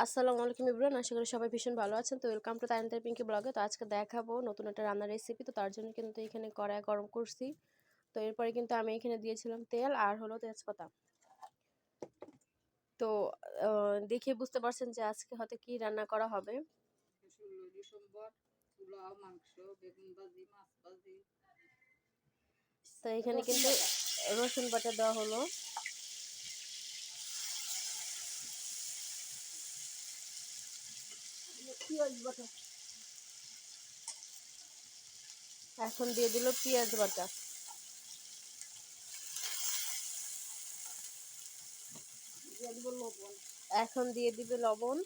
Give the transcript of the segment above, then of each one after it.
আসসালামু আলাইকুম এভরিওয়ান, আশা করি সবাই ভীষণ ভালো আছেন। তো ওয়েলকাম টু তাইনতার পিঙ্কি ব্লগে। তো আজকে দেখাবো নতুন একটা রান্নার রেসিপি। তো তার জন্য কিন্তু এখানে কড়াই গরম করছি। তো এরপরে কিন্তু আমি এখানে দিয়েছিলাম তেল আর হলো তেজপাতা। তো দেখে বুঝতে পারছেন যে আজকে হয়তো কি রান্না করা হবে। 16 ডিসেম্বর পোলাও, মাংস, বেগুন ভাজি, মাছ ভাজি। তো এখানে কিন্তু রসুন বাটা দেওয়া হলো। এখন দিয়ে দিল পেঁয়াজ বাটা। এখন দিয়ে দিবে লবণ।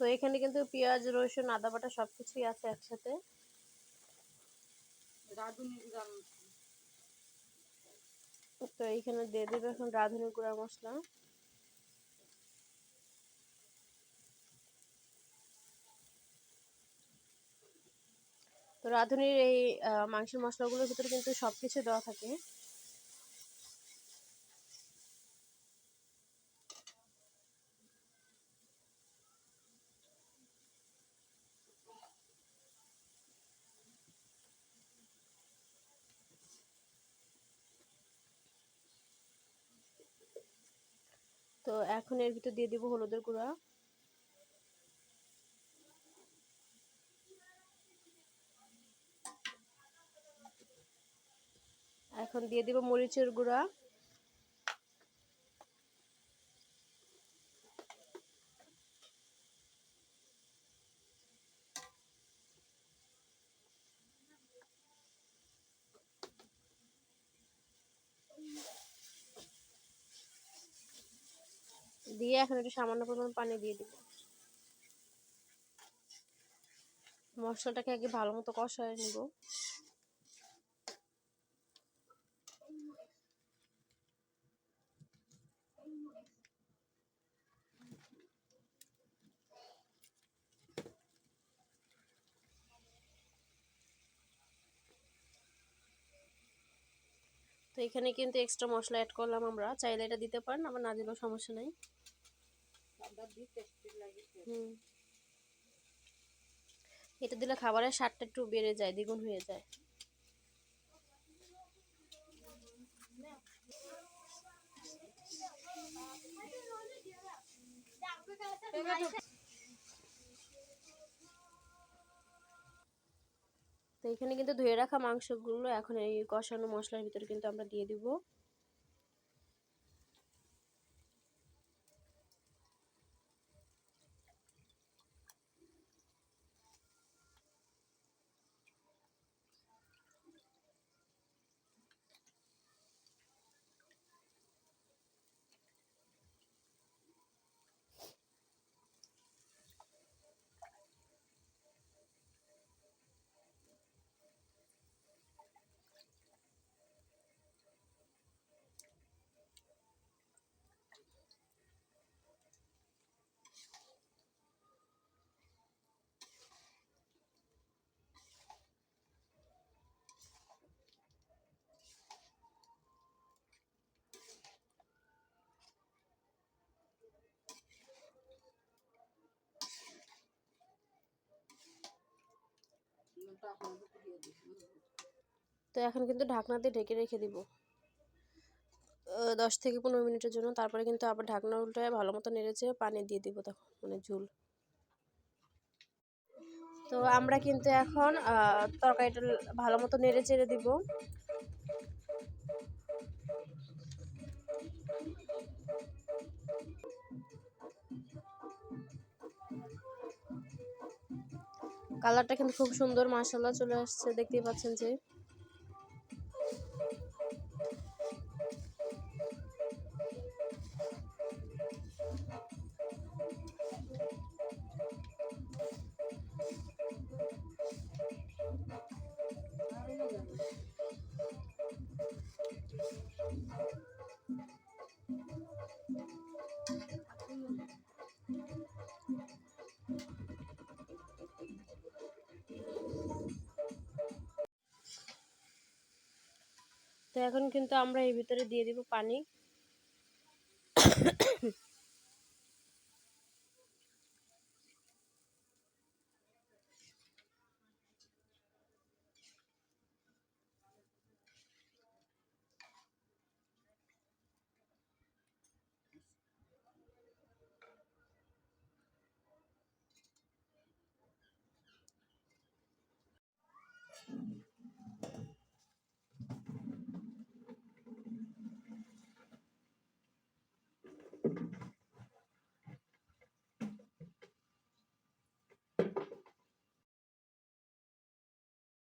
তো এখানে কিন্তু পেঁয়াজ, রসুন, আদা বাটা সবকিছুই আছে একসাথে। তো এইখানে দিয়ে দিবে এখন রাঁধুনি গুঁড়া মশলা। তো রাঁধুনির এই মাংসের মশলাগুলোর ভিতরে কিন্তু সবকিছু দেওয়া থাকে। তো এখন এর ভিতর দিয়ে দিব হলুদের গুঁড়া, এখন দিয়ে দিব মরিচের গুঁড়া, দিয়ে এখন একটু সামান্য পরিমাণ পানি দিয়ে দিব। মশলাটাকে আগে ভালো মতো কষায় নিব। তো এখানে কিন্তু এক্সট্রা মশলা অ্যাড করলাম আমরা, চাইলে এটা দিতে পারেন, আবার না দিলেও সমস্যা নেই। এটা দিলে খাবারের স্বাদটা একটু বেড়ে যায়, দ্বিগুণ হয়ে যায়। তো এখানে কিন্তু ধুয়ে রাখা মাংসগুলো এখন এই কষানো মশলার ভিতরে কিন্তু আমরা দিয়ে দিব। তো এখন কিন্তু ঢাকনা দিয়ে ঢেকে রেখে দিব 10 থেকে 15 মিনিটের জন্য। তারপরে কিন্তু আবার ঢাকনা উল্টায় ভালো মতো নেড়েচেড়ে পানি দিয়ে দিব, তখন মানে ঝোল। তো আমরা কিন্তু এখন তরকারিটা ভালো মতো নেড়েচেড়ে দিব। কালারটা কিন্তু খুব সুন্দর, মাশাআল্লাহ চলে আসছে, দেখতেই পাচ্ছেন যে। এখন কিন্তু আমরা এর ভিতরে দিয়ে দিব পানি।